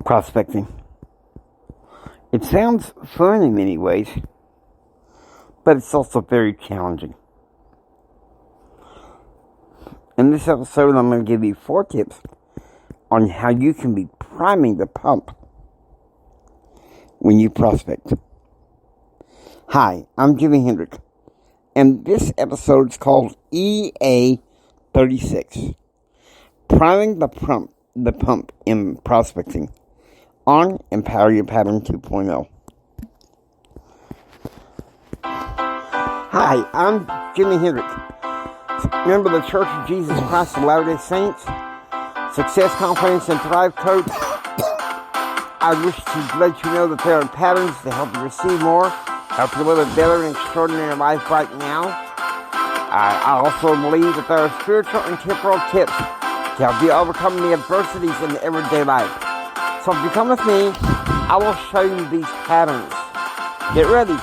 Prospecting. It sounds fun in many ways, but it's also very challenging. In this episode, I'm going to give you 4 tips on how you can be priming the pump when you prospect. Hi, I'm Jimi Hendrick, and this episode is called EA36, Priming the Pump in Prospecting on Empower Your Pattern 2.0. Hi, I'm Jimi Hendrick, member of the Church of Jesus Christ of Latter-day Saints, Success, Confidence, and Thrive Coach. I wish to let you know that there are patterns to help you receive more, help you live a better and extraordinary life right now. I also believe that there are spiritual and temporal tips to help you overcome the adversities in everyday life. So if you come with me, I will show you these patterns. Get ready.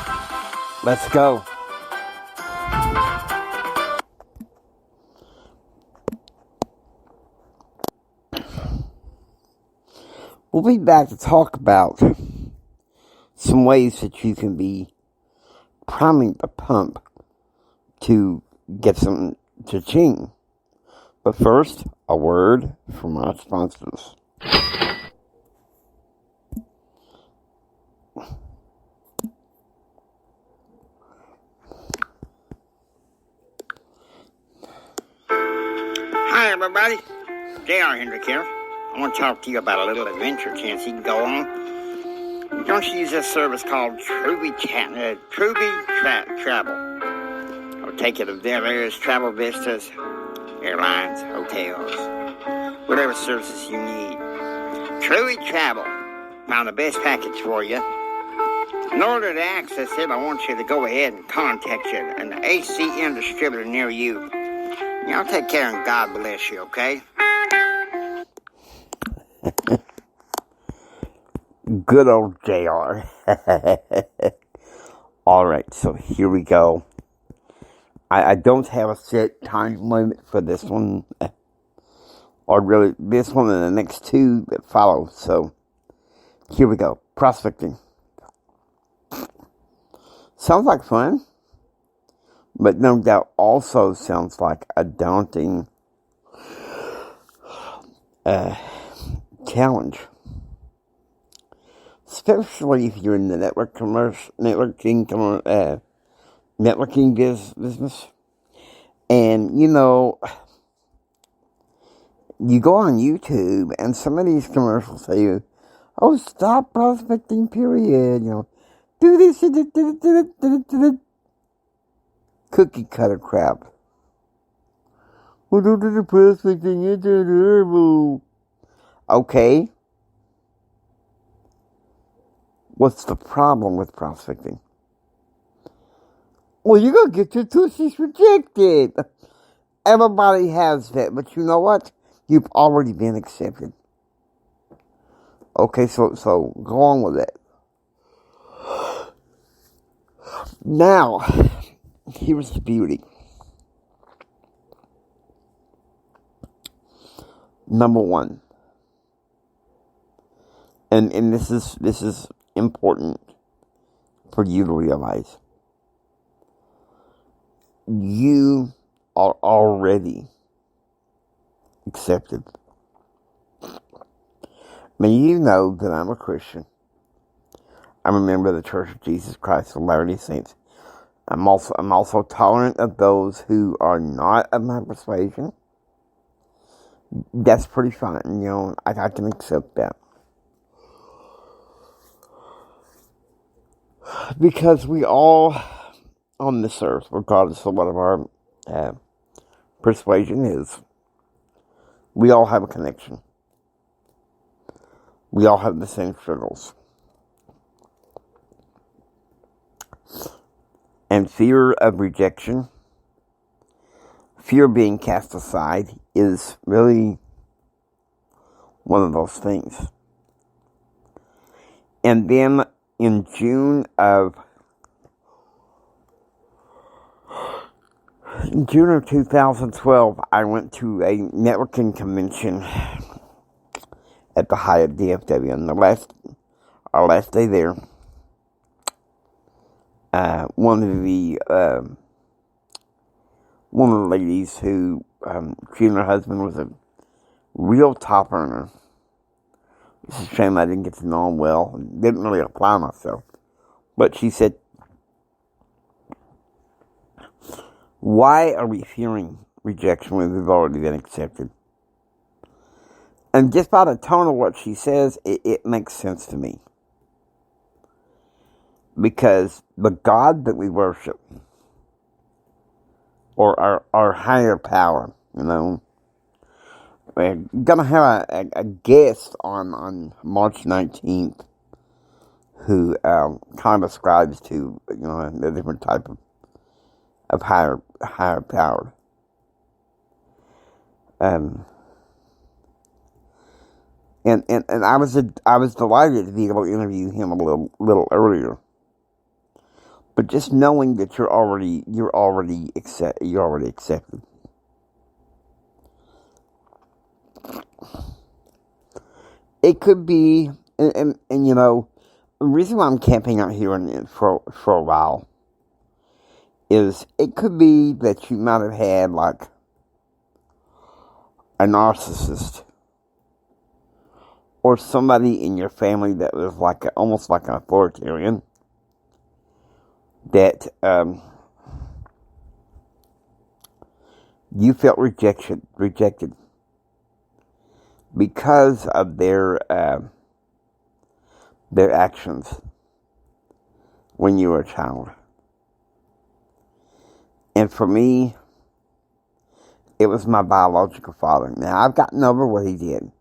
Let's go. We'll be back to talk about some ways that you can be priming the pump to get some cha-ching. But first, a word from our sponsors. Hi everybody, J.R. Hendrick here. I want to talk to you about a little adventure chance you can go on. Don't you use this service called Travel. It'll take you to various travel vistas, airlines, hotels, whatever services you need. Truly Travel found the best package for you. In order to access it, I want you to go ahead and contact an ACM distributor near you. Y'all take care and God bless you, okay? Good old JR. Alright, so here we go. I don't have a set time limit for this one. Or really, this one and the next 2 that follow. So, here we go. Prospecting. Sounds like fun. But no doubt also sounds like a daunting challenge. Especially if you're in the networking business. And, you know, you go on YouTube and some of these commercials say, oh, stop prospecting, period. You know, do this, cookie cutter crap. Okay. What's the problem with prospecting? Well, you're going to get your tussies rejected. Everybody has that, but you know what? You've already been accepted. Okay, so go on with it. Now, here's the beauty. Number 1. And this is important for you to realize. You are already accepted. I mean, you know that I'm a Christian. I'm a member of the Church of Jesus Christ of Latter-day Saints. I'm also tolerant of those who are not of my persuasion. That's pretty fine, you know, I can accept that. Because we all on this earth, regardless of what our persuasion is, we all have a connection. We all have the same struggles. And fear of rejection, fear of being cast aside is really one of those things. And then in June of 2012, I went to a networking convention at the Hyatt DFW. And our last day there, one of the ladies who, she and her husband was a real top earner. It's a shame I didn't get to know him well. Didn't really apply myself. But she said, why are we fearing rejection when we've already been accepted? And just by the tone of what she says, it makes sense to me. Because the God that we worship, or our higher power, we're going to have a guest on March 19th who kind of ascribes to, a different type of higher power. And I was delighted to be able to interview him a little earlier. But just knowing that you're already accepted. It could be, and the reason why I'm camping out here for a while is it could be that you might have had like a narcissist or somebody in your family that was almost like an authoritarian that you felt rejected because of their actions when you were a child. And for me, it was my biological father. Now, I've gotten over what he did.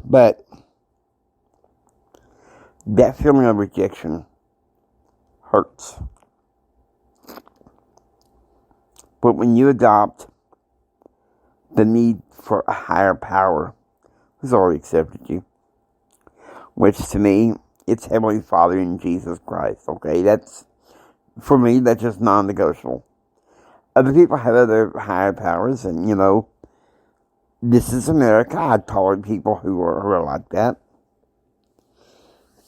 But that feeling of rejection hurts. But when you adopt the need for a higher power who's already accepted you, which to me, it's Heavenly Father in Jesus Christ, okay? For me, that's just non-negotiable. Other people have other higher powers, and, this is America. I tolerate people who are like that.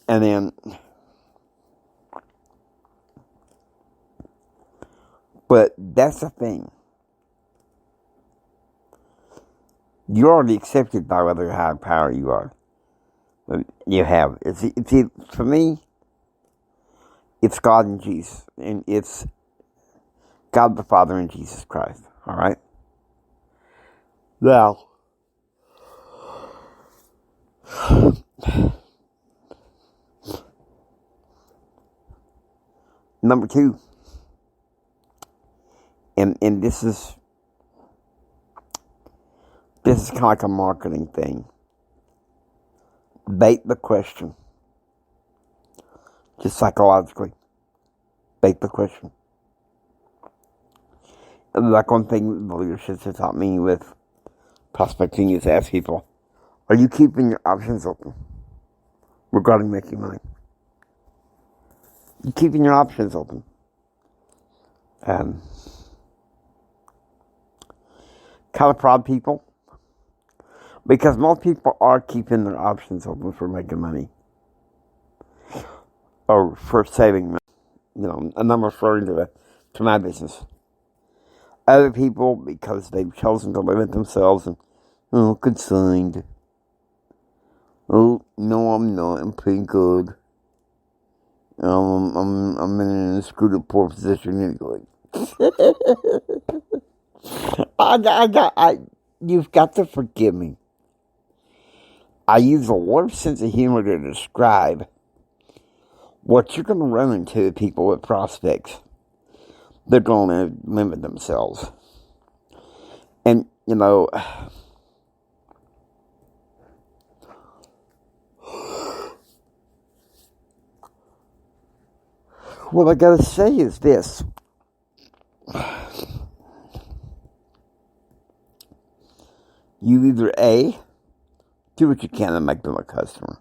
And then, but that's the thing. You're already accepted by whatever higher power you are. You have. For me, it's God and Jesus. And it's God the Father and Jesus Christ. All right? Now, number two, and this is kind of like a marketing thing. Bait the question. Just psychologically. Bait the question. Like one thing the leadership has taught me with prospecting is to ask people, are you keeping your options open regarding making money? You keeping your options open. Kind of prod people. Because most people are keeping their options open for making money. Or for saving money. And I'm referring to my business. Other people, because they've chosen to limit themselves and, consigned. Oh, no, I'm not. I'm pretty good. I'm in a screwed up poor position anyway. You've got to forgive me. I use a warped sense of humor to describe what you're going to run into with people with prospects. They're going to limit themselves. And, what I got to say is this. You either A, do what you can to make them a customer.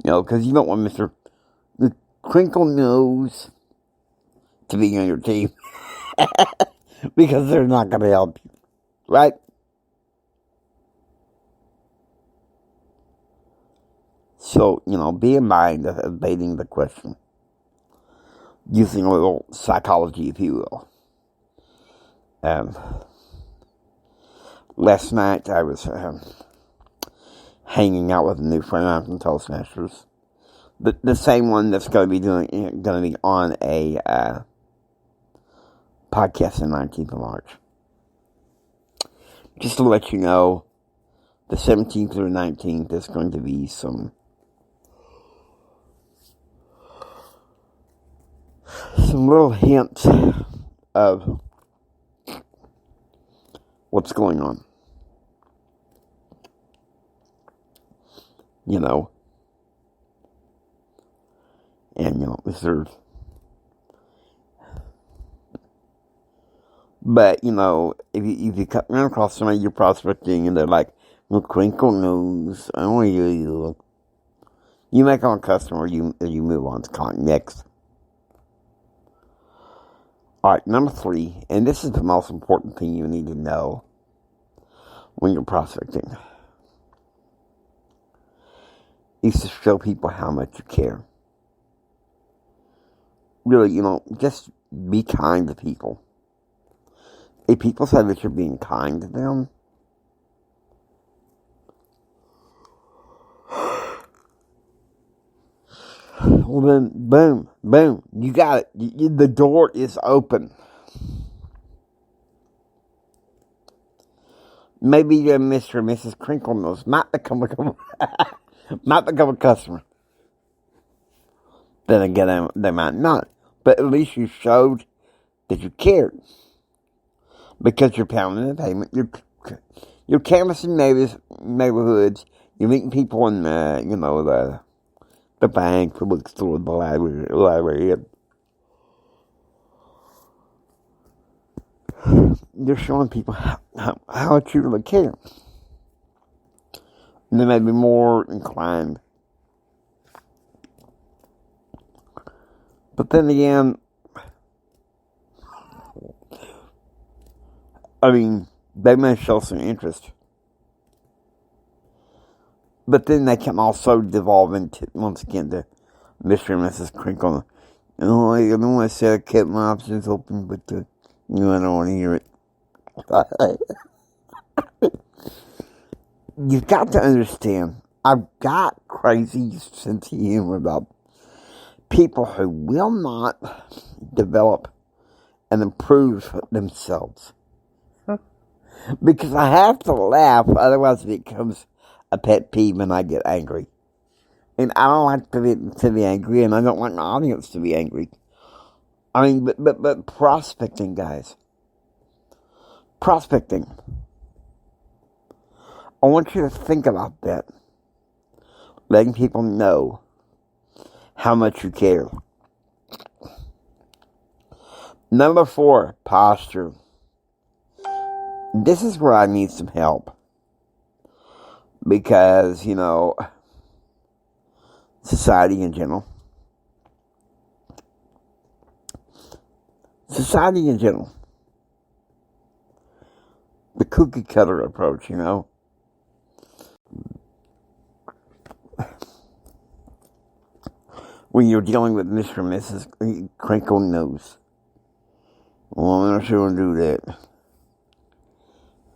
Because you don't want Mr. the crinkle nose, to be on your team because they're not going to help you, right? So, be in mind of evading the question, using a little psychology, if you will. Last night I was hanging out with a new friend out from Toastmasters, the same one that's going to be on a podcast on 19th of March. Just to let you know, the 17th through 19th is going to be some little hints of what's going on. And, there's... But, if you run across somebody you're prospecting and they're like, well, crinkle nose, I want you. You make them a customer, you move on to next. Alright, number 3, and this is the most important thing you need to know when you're prospecting, is to show people how much you care. Really, just be kind to people. If people say that you're being kind to them, well then, boom, you got it. The door is open. Maybe Mr. and Mrs. Crinkle Nose might become a customer. Then again, they might not. But at least you showed that you cared. Because you're pounding the pavement, you're canvassing neighborhoods, you're meeting people in the bank, the bookstore, the library. You're showing people how much you really care. And they may be more inclined. But then again, they may show some interest. But then they can also devolve into, once again, the Mr. and Mrs. Crinkle. Oh, I don't want to say I kept my options open, but I don't want to hear it. You've got to understand, I've got crazy sense of humor about people who will not develop and improve themselves. Because I have to laugh, otherwise it becomes a pet peeve and I get angry. And I don't like to be angry, and I don't want my audience to be angry. But prospecting, guys. Prospecting. I want you to think about that. Letting people know how much you care. Number 4, posture. This is where I need some help. Because, society in general. The cookie cutter approach, When you're dealing with Mr. and Mrs. Crinkle Nose. Well, I'm not sure to do that.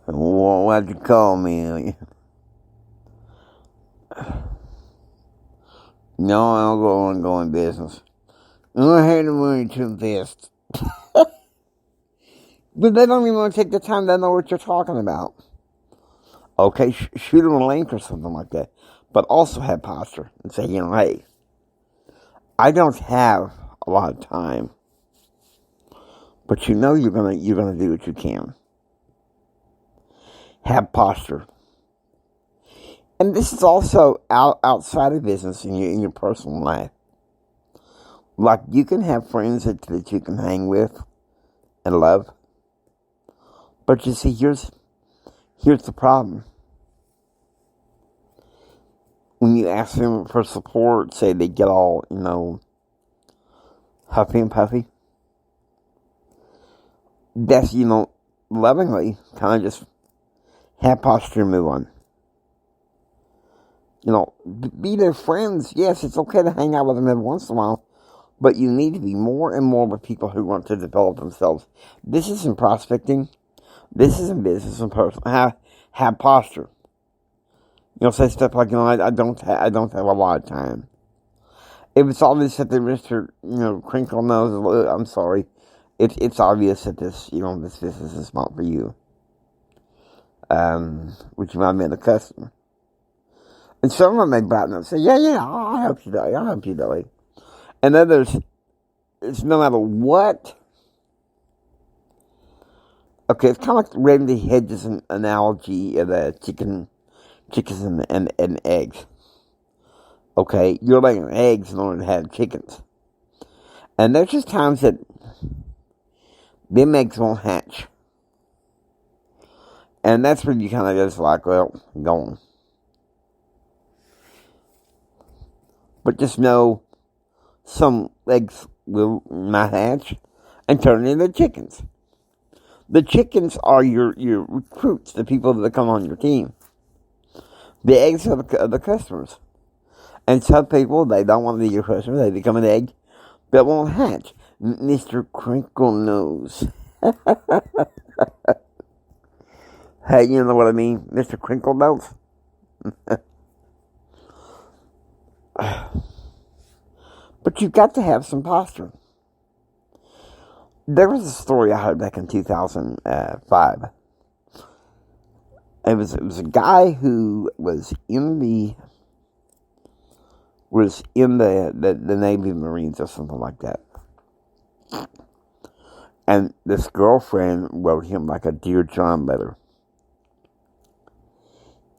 Well, why'd you call me? No, I don't go on going business. I don't have the money to invest. But they don't even want to take the time to know what you're talking about. Okay, shoot them a link or something like that. But also have posture and say, hey, I don't have a lot of time. But you're gonna do what you can. Have posture. And this is also outside of business in your personal life. Like, you can have friends that you can hang with and love. But you see, here's the problem. When you ask them for support, say they get all, huffy and puffy. That's, lovingly kind of just have posture and move on. Be their friends. Yes, it's okay to hang out with them every once in a while, but you need to be more and more with people who want to develop themselves. This isn't prospecting. This isn't business and personal. Have posture. Say stuff like, I don't have a lot of time. If it's obvious that the Mr. Crinkle knows, I'm sorry. It's obvious that this business is not for you. Which you might have been a customer. And some of them may brighten up and say, yeah, I'll help you, Billy. And others, it's no matter what. Okay, it's kind of like the Randy Hedges analogy of the chickens and eggs. Okay, you're laying eggs in order to have chickens. And there's just times that them eggs won't hatch. And that's when you kind of just like, well, go on. But just know some eggs will not hatch and turn into chickens. The chickens are your recruits, the people that come on your team. The eggs are the customers. And some people, they don't want to be your customer. They become an egg that won't hatch. Mr. Crinkle knows. Hey, you know what I mean? Mr. Crinkle knows. But you've got to have some posture. There was a story I heard back in 2005. It was a guy who was in the Navy Marines or something like that. And this girlfriend wrote him like a Dear John letter.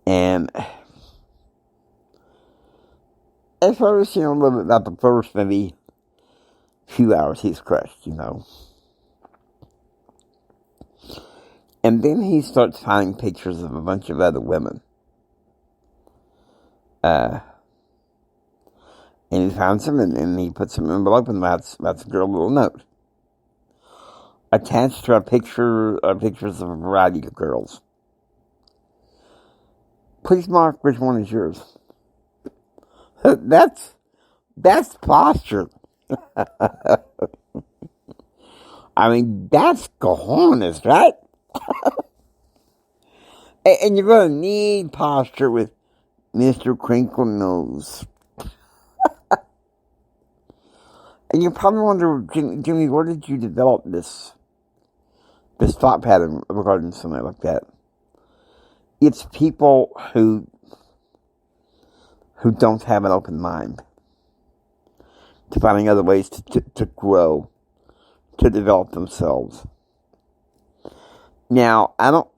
And at first, a little bit about the first maybe few hours he's crushed, And then he starts finding pictures of a bunch of other women. And he finds them, and he puts them in an envelope, and that's a girl little note. Attached to pictures of a variety of girls. Please mark which one is yours. That's posture. I mean, that's cojones, right? And you're going to need posture with Mr. Crinkle Nose. And you probably wonder, Jimmy, where did you develop this thought pattern regarding something like that? It's people who don't have an open mind to finding other ways to grow, to develop themselves. Now, I don't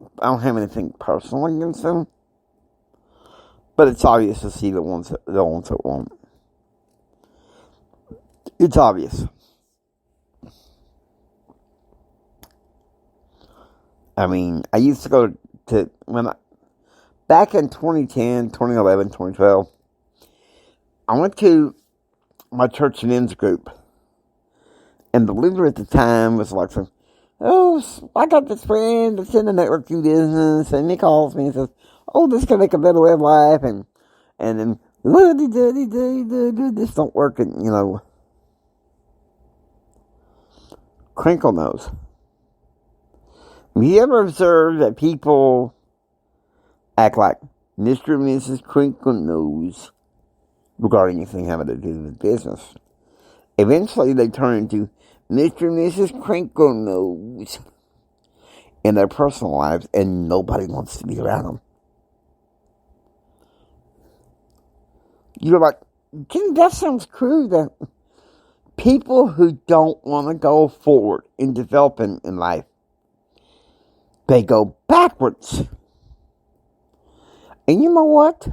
have anything personal against them, but it's obvious to see the ones that won't. It's obvious. I mean, I used to go to back in 2010, 2011, 2012. I went to my church men's group, and the leader at the time was like, "Oh, I got this friend that's in the networking business," and he calls me and says, "Oh, this can make a better way of life," and then this don't work, and Crinkle knows. Have you ever observed that people act like Mr. and Mrs. Crinkle knows regarding anything having to do with business? Eventually, they turn into Mr. and Mrs. Crinkle knows in their personal lives, and nobody wants to be around them. You're like, that sounds crude. That people who don't want to go forward in developing in life, they go backwards. And you know what?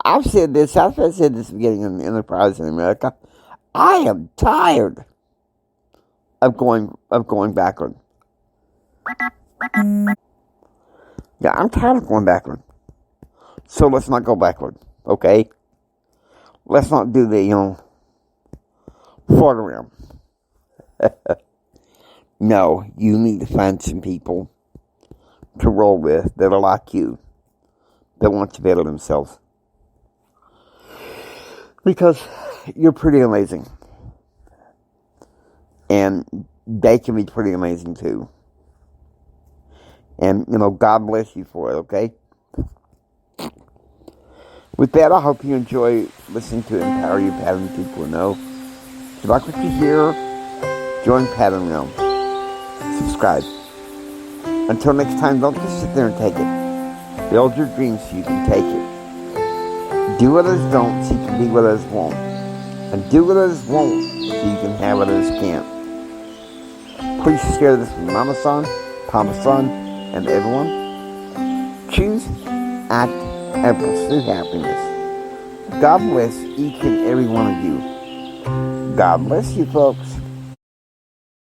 I've said this at the beginning of the Enterprise in America. I am tired of going backward. Yeah, I'm tired of going backward. So let's not go backward, okay? Let's not do the, fart around. No, you need to find some people to roll with that are like you, that want to better themselves. Because you're pretty amazing. And they can be pretty amazing too. And, God bless you for it, okay? With that, I hope you enjoy listening to Empower You Pattern People Know. If you like what you hear, join Pattern Realm. Subscribe. Until next time, don't just sit there and take it. Build your dreams so you can take it. Do what others don't so you can be what others won't. And do what others won't so you can have what others can't. Please share this with Mama Son, Papa Son, and everyone. Choose, act, and pursue happiness. God bless each and every one of you. God bless you, folks.